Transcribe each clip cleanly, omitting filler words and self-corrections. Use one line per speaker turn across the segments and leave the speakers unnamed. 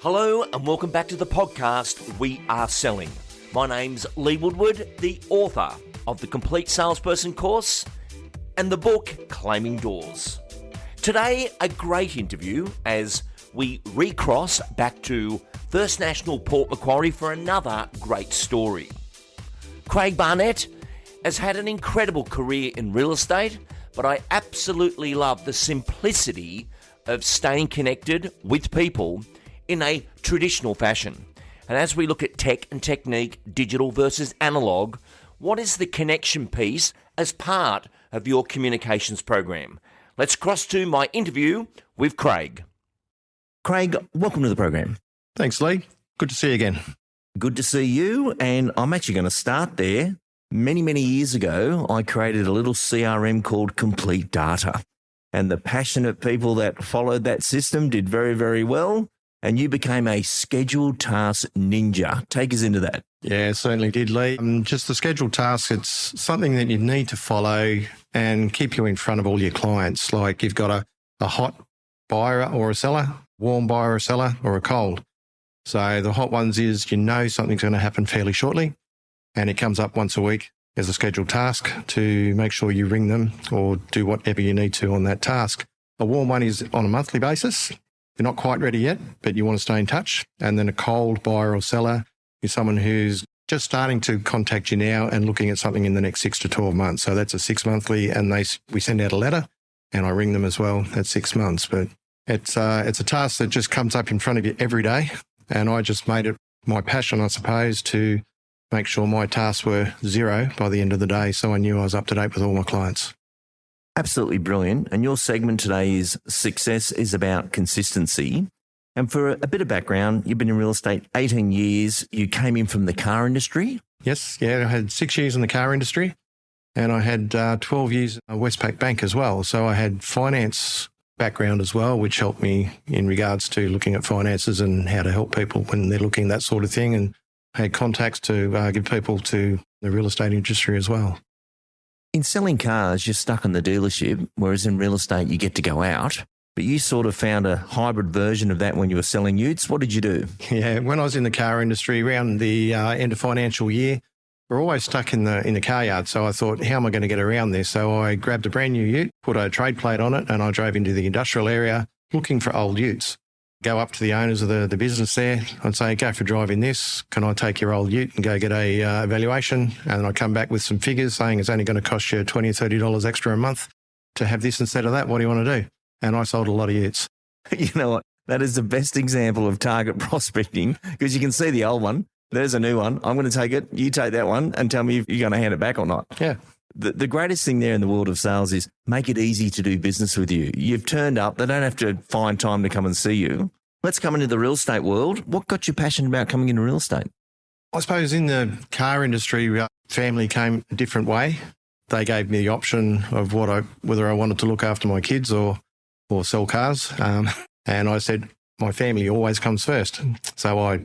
Hello and welcome back to the podcast We Are Selling. My name's Lee Woodward, the author of the Complete Salesperson course and the book Claiming Doors. Today, a great interview as we recross back to First National Port Macquarie for another great story. Craig Barnett has had an incredible career in real estate, but I absolutely love the simplicity of staying connected with people in a traditional fashion. And as we look at tech and technique, digital versus analog, what is the connection piece as part of your communications program? Let's cross to my interview with Craig. Craig, welcome to the program.
Thanks, Lee. Good to see you again.
Good to see you. And I'm actually going to start there. Many years ago, I created a little CRM called Complete Data. And the passionate people that followed that system did very well. And you became a scheduled task ninja. Take us into that.
Yeah, certainly did, Lee. Just the scheduled task, it's something that you need to follow and keep you in front of all your clients. Like you've got a hot buyer or a seller, warm buyer or seller, or a cold. So the hot ones is you know something's going to happen fairly shortly, and it comes up once a week as a scheduled task to make sure you ring them or do whatever you need to on that task. A warm one is on a monthly basis. You're not quite ready yet, but you want to stay in touch. And then a cold buyer or seller is someone who's just starting to contact you now and looking at something in the next 6 to 12 months. So that's a 6 monthly, and we send out a letter and I ring them as well at 6 months. But it's a task that just comes up in front of you every day. And I just made it my passion, I suppose, to make sure my tasks were zero by the end of the day. So I knew I was up to date with all my clients.
Absolutely brilliant. And your segment today is Success is About Consistency. And for a bit of background, you've been in real estate 18 years. You came in from the car industry.
Yes. Yeah. I had 6 years in the car industry and I had 12 years at Westpac Bank as well. So I had finance background as well, which helped me in regards to looking at finances and how to help people when they're looking at that sort of thing. And I had contacts to give people to the real estate industry as well.
In selling cars, you're stuck in the dealership, whereas in real estate, you get to go out. But you sort of found a hybrid version of that when you were selling utes. What did you do?
Yeah, when I was in the car industry around the end of financial year, we're always stuck in the car yard. So I thought, how am I going to get around this? So I grabbed a brand new ute, put a trade plate on it, and I drove into the industrial area looking for old utes. Go up to the owners of the business there. I'd say, go for a drive in this. Can I take your old ute and go get a evaluation? And I'd come back with some figures saying it's only going to cost you $20 or $30 extra a month to have this instead of that. What do you want to do? And I sold a lot of utes.
You know what? That is the best example of target prospecting because you can see the old one. There's a new one. I'm going to take it. You take that one and tell me if you're going to hand it back or not.
Yeah.
The greatest thing there in the world of sales is make it easy to do business with you. You've turned up. They don't have to find time to come and see you. Let's come into the real estate world. What got you passionate about coming into real estate?
I suppose in the car industry, family came a different way. They gave me the option of whether I wanted to look after my kids or sell cars. And I said, my family always comes first. So I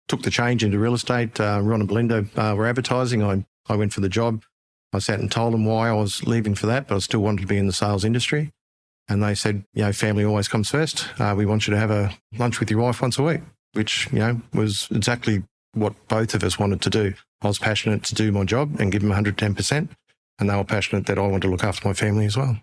took the change into real estate. Ron and Belinda were advertising. I went for the job. I sat and told them why I was leaving for that, but I still wanted to be in the sales industry. And they said, family always comes first. We want you to have a lunch with your wife once a week, which, was exactly what both of us wanted to do. I was passionate to do my job and give them 110%. And they were passionate that I wanted to look after my family as well.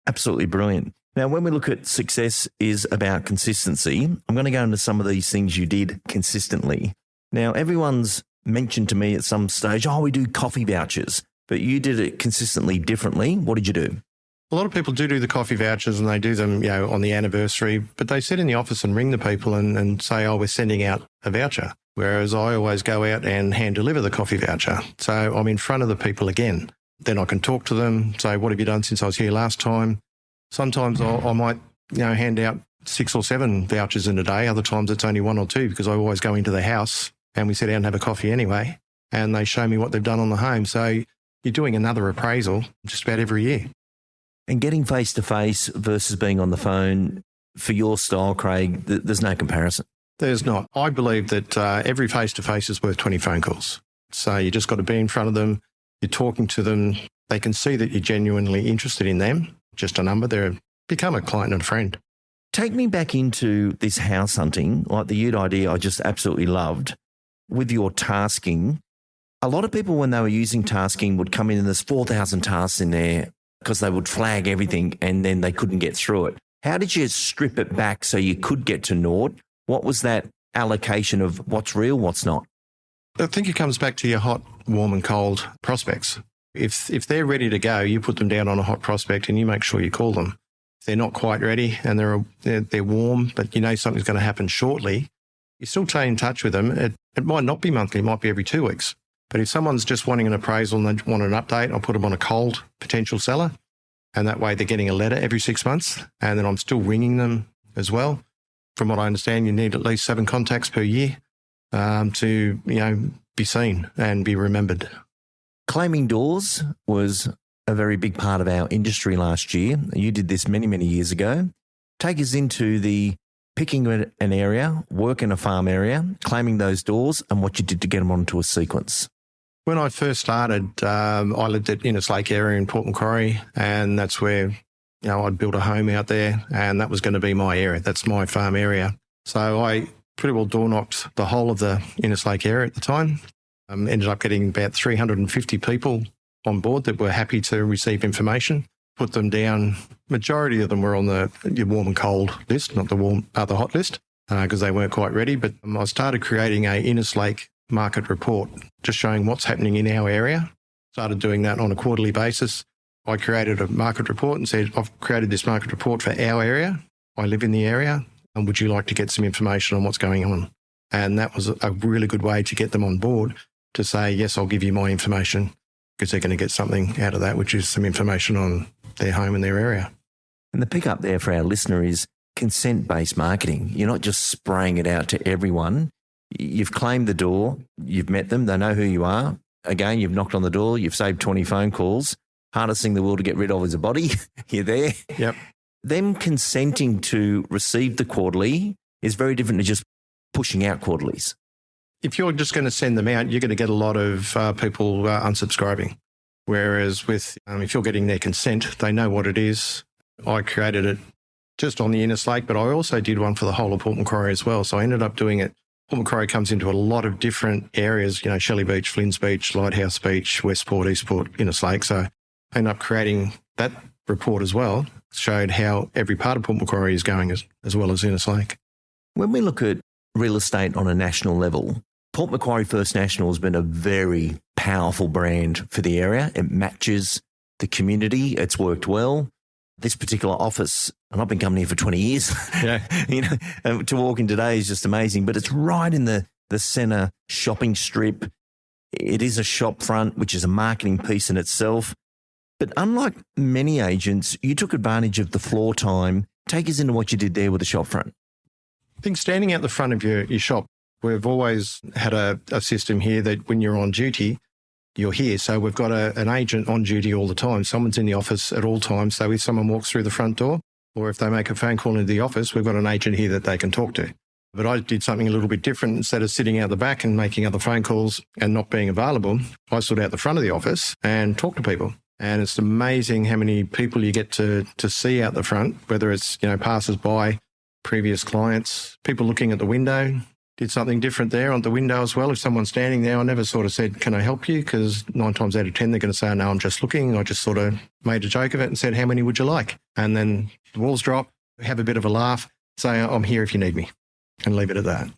Absolutely brilliant. Now, when we look at success is about consistency, I'm going to go into some of these things you did consistently. Now, everyone's mentioned to me at some stage, we do coffee vouchers, but you did it consistently differently. What did you do?
A lot of people do the coffee vouchers and they do them, on the anniversary, but they sit in the office and ring the people and say, we're sending out a voucher. Whereas I always go out and hand deliver the coffee voucher. So I'm in front of the people again. Then I can talk to them, say, what have you done since I was here last time? Sometimes I might, hand out 6 or 7 vouchers in a day. Other times it's only 1 or 2 because I always go into the house and we sit down and have a coffee anyway. And they show me what they've done on the home. So you're doing another appraisal just about every year.
And getting face-to-face versus being on the phone, for your style, Craig, there's no comparison.
There's not. I believe that every face-to-face is worth 20 phone calls. So you just got to be in front of them. You're talking to them. They can see that you're genuinely interested in them. Just a number. They're become a client and a friend.
Take me back into this house hunting, like the ute idea I just absolutely loved. With your tasking, a lot of people when they were using tasking would come in and there's 4,000 tasks in there because they would flag everything and then they couldn't get through it. How did you strip it back so you could get to naught? What was that allocation of what's real, what's not?
I think it comes back to your hot, warm and cold prospects. If they're ready to go, you put them down on a hot prospect and you make sure you call them. If they're not quite ready and they're warm, but you know something's going to happen shortly, you still stay in touch with them. It might not be monthly, it might be every 2 weeks. But if someone's just wanting an appraisal and they want an update, I'll put them on a cold potential seller. And that way they're getting a letter every 6 months. And then I'm still ringing them as well. From what I understand, you need at least 7 contacts per year to, be seen and be remembered.
Claiming doors was a very big part of our industry last year. You did this many, many years ago. Take us into the picking an area, work in a farm area, claiming those doors and what you did to get them onto a sequence.
When I first started, I lived at Innes Lake area in Port Macquarie, and that's where, I'd built a home out there, and that was going to be my area. That's my farm area. So I pretty well door knocked the whole of the Innes Lake area at the time. Ended up getting about 350 people on board that were happy to receive information, put them down. Majority of them were on your warm and cold list, not the hot list, because they weren't quite ready. But I started creating a Innes Lake market report, just showing what's happening in our area. Started doing that on a quarterly basis. I created a market report and said, I've created this market report for our area. I live in the area. And would you like to get some information on what's going on? And that was a really good way to get them on board to say, yes, I'll give you my information, because they're going to get something out of that, which is some information on their home and their area.
And the pickup there for our listener is consent-based marketing. You're not just spraying it out to everyone. You've claimed the door, you've met them, they know who you are. Again, you've knocked on the door, you've saved 20 phone calls. Hardest thing in the world to get rid of is a body. You're there.
Yep.
Them consenting to receive the quarterly is very different to just pushing out quarterlies.
If you're just going to send them out, you're going to get a lot of people unsubscribing. Whereas if you're getting their consent, they know what it is. I created it just on the Innes Lake, but I also did one for the whole of Port Macquarie as well. So I ended up doing it. Port Macquarie comes into a lot of different areas, Shelley Beach, Flynn's Beach, Lighthouse Beach, Westport, Eastport, Innes Lake. So I ended up creating that report as well, showed how every part of Port Macquarie is going as well as Innes Lake.
When we look at real estate on a national level, Port Macquarie First National has been a very powerful brand for the area. It matches the community. It's worked well. This particular office, and I've been coming here for 20 years,
yeah.
To walk in today is just amazing, but it's right in the centre shopping strip. It is a shop front, which is a marketing piece in itself. But unlike many agents, you took advantage of the floor time. Take us into what you did there with the shop front.
I think standing out the front of your shop, we've always had a system here that when you're on duty, you're here. So we've got an agent on duty all the time. Someone's in the office at all times. So if someone walks through the front door or if they make a phone call into the office, we've got an agent here that they can talk to. But I did something a little bit different. Instead of sitting out the back and making other phone calls and not being available, I stood out the front of the office and talked to people. And it's amazing how many people you get to see out the front, whether it's, passers-by, previous clients, people looking at the window. Did something different there on the window as well. If someone's standing there, I never sort of said, can I help you? Because 9 times out of 10, they're going to say, no, I'm just looking. I just sort of made a joke of it and said, how many would you like? And then the walls drop, have a bit of a laugh, say, I'm here if you need me, and leave it at that.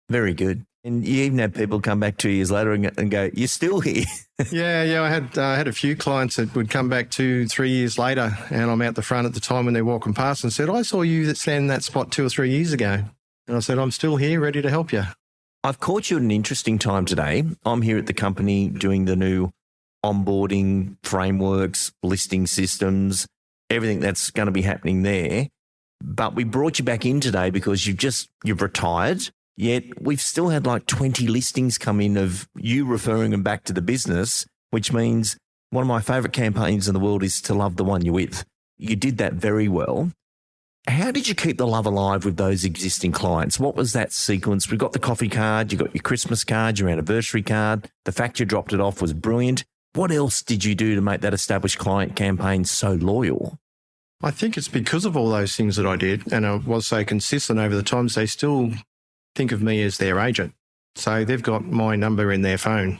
Very good. And you even had people come back 2 years later and go, you're still here.
Yeah. I had a few clients that would come back 2-3 years later, and I'm out the front at the time when they're walking past and said, I saw you stand in that spot 2 or 3 years ago. And I said, I'm still here, ready to help you.
I've caught you at an interesting time today. I'm here at the company doing the new onboarding frameworks, listing systems, everything that's going to be happening there. But we brought you back in today because you've retired, yet we've still had like 20 listings come in of you referring them back to the business, which means one of my favourite campaigns in the world is to love the one you're with. You did that very well. How did you keep the love alive with those existing clients? What was that sequence? We got the coffee card, you got your Christmas card, your anniversary card. The fact you dropped it off was brilliant. What else did you do to make that established client campaign so loyal?
I think it's because of all those things that I did, and I was so consistent over the times, they still think of me as their agent. So they've got my number in their phone,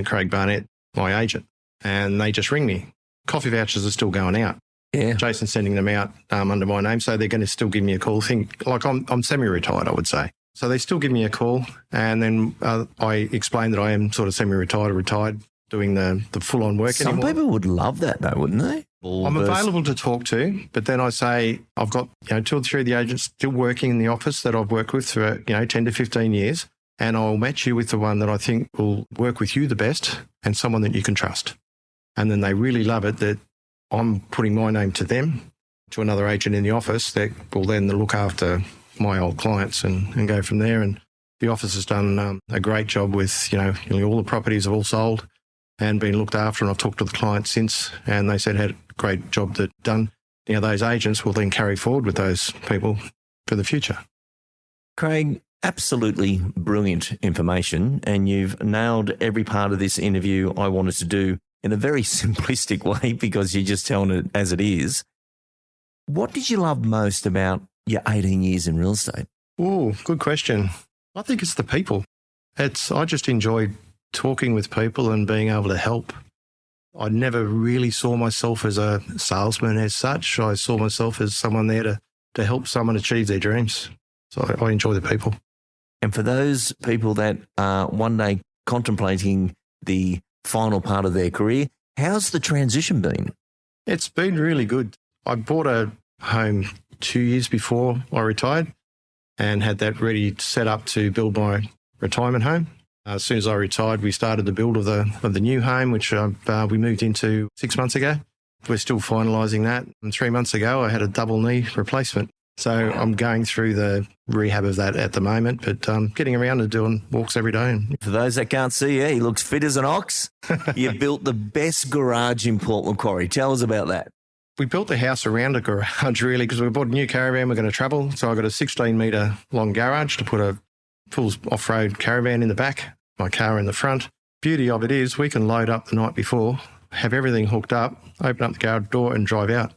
Craig Barnett, my agent, and they just ring me. Coffee vouchers are still going out.
Yeah.
Jason's sending them out under my name, so they're going to still give me a call. I'm semi-retired, I would say. So they still give me a call, and then I explain that I am sort of semi-retired or retired, doing the full-on work anymore.
Some people would love that, though, wouldn't they?
I'm available to talk to, but then I say I've got 2 or 3 of the agents still working in the office that I've worked with for 10 to 15 years, and I'll match you with the one that I think will work with you the best and someone that you can trust. And then they really love it that I'm putting my name to them, to another agent in the office that will then look after my old clients and go from there. And the office has done a great job with, all the properties have all sold and been looked after. And I've talked to the clients since, and they said had a great job done. Those agents will then carry forward with those people for the future.
Craig, absolutely brilliant information, and you've nailed every part of this interview I wanted to do in a very simplistic way because you're just telling it as it is. What did you love most about your 18 years in real estate?
Oh, good question. I think it's the people. I just enjoy talking with people and being able to help. I never really saw myself as a salesman as such. I saw myself as someone there to help someone achieve their dreams. So I enjoy the people.
And for those people that are one day contemplating the final part of their career, how's the transition been?
It's been really good. I bought a home 2 years before I retired and had that ready set up to build my retirement home. As soon as I retired, we started the build of the new home, which we moved into 6 months ago. We're still finalising that. And 3 months ago, I had a double knee replacement. So I'm going through the rehab of that at the moment, but getting around and doing walks every day.
For those that can't see, he looks fit as an ox. You built the best garage in Port Macquarie. Tell us about that.
We built the house around a garage, really, because we bought a new caravan. We're going to travel. So I got a 16-metre long garage to put a full off-road caravan in the back, my car in the front. Beauty of it is we can load up the night before, have everything hooked up, open up the garage door and drive out.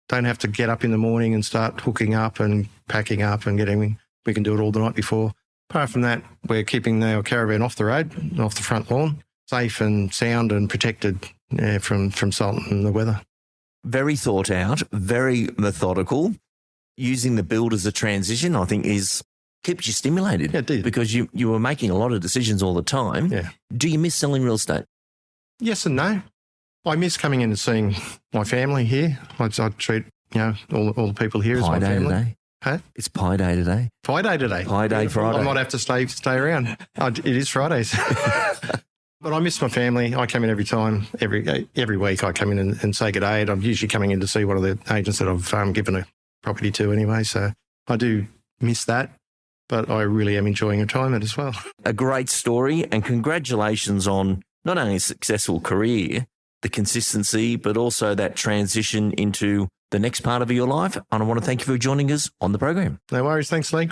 Don't have to get up in the morning and start hooking up and packing up and getting. We can do it all the night before. Apart from that, we're keeping our caravan off the road, off the front lawn, safe and sound and protected from salt and the weather.
Very thought out, very methodical. Using the build as a transition, I think, keeps you stimulated.
Yeah, it did.
Because you were making a lot of decisions all the time.
Yeah.
Do you miss selling real estate?
Yes and no. I miss coming in and seeing my family here. I treat all the people here as my family.
Pie day today.
Huh?
It's Pie Day today.
Pie Day today.
Pie Day Friday.
I might have to stay around. It is Fridays. But I miss my family. I come in every time, every week. I come in and say good day. And I'm usually coming in to see one of the agents that I've given a property to anyway. So I do miss that, but I really am enjoying retirement as well.
A great story, and congratulations on not only a successful career, the consistency, but also that transition into the next part of your life. And I want to thank you for joining us on the program.
No worries. Thanks, Lee.